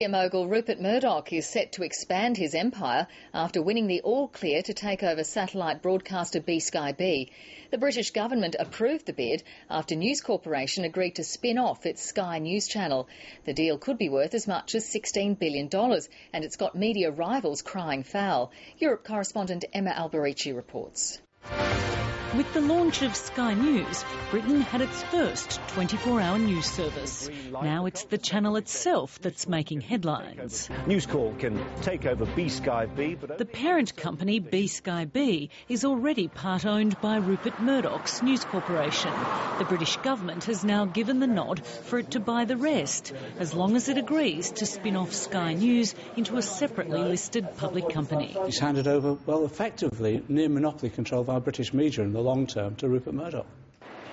Media mogul Rupert Murdoch is set to expand his empire after winning the all-clear to take over satellite broadcaster B-Sky B. The British government approved the bid after News Corporation agreed to spin off its Sky News channel. The deal could be worth as much as $16 billion, and it's got media rivals crying foul. Europe correspondent Emma Alberici reports. With the launch of Sky News, Britain had its first 24-hour news service. Now it's the channel itself that's making headlines. News Corp can take over B-Sky B, but... The parent company, B-Sky B, is already part-owned by Rupert Murdoch's News Corporation. The British government has now given the nod for it to buy the rest, as long as it agrees to spin off Sky News into a separately listed public company. It's handed over, well, effectively, near monopoly control of our British media in the long term to Rupert Murdoch.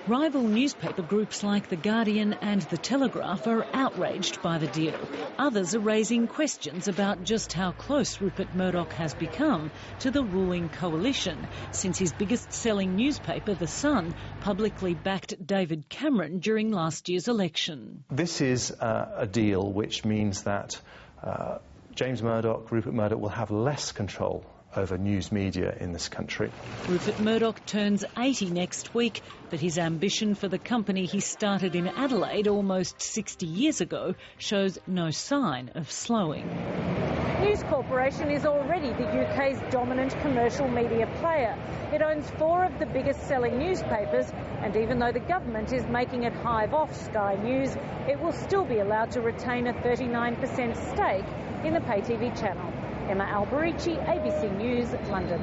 Rival newspaper groups like The Guardian and The Telegraph are outraged by the deal. Others are raising questions about just how close Rupert Murdoch has become to the ruling coalition since his biggest-selling newspaper, The Sun, publicly backed David Cameron during last year's election. This is a deal which means that James Murdoch, Rupert Murdoch, will have less control over news media in this country. Rupert Murdoch turns 80 next week, but his ambition for the company he started in Adelaide almost 60 years ago shows no sign of slowing. News Corporation is already the UK's dominant commercial media player. It owns 4 of the biggest-selling newspapers, and even though the government is making it hive off Sky News, it will still be allowed to retain a 39% stake in the pay TV channel. Emma Alberici, ABC News, London.